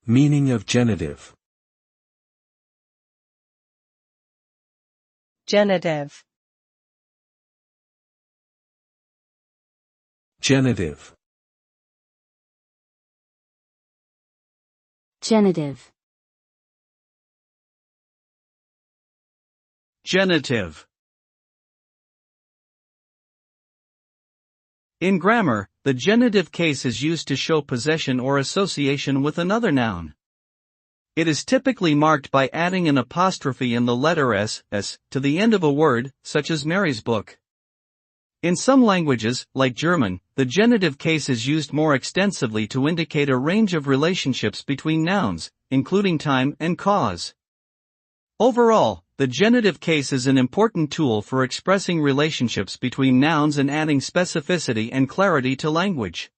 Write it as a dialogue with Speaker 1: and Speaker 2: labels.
Speaker 1: Meaning of genitive.
Speaker 2: Genitive.
Speaker 1: Genitive.
Speaker 3: Genitive.
Speaker 4: Genitive. In grammar, the genitive case is used to show possession or association with another noun. It is typically marked by adding an apostrophe in the letter s to the end of a word, such as Mary's book. In some languages, like German, the genitive case is used more extensively to indicate a range of relationships between nouns, including time and cause. Overall, the genitive case is an important tool for expressing relationships between nouns and adding specificity and clarity to language.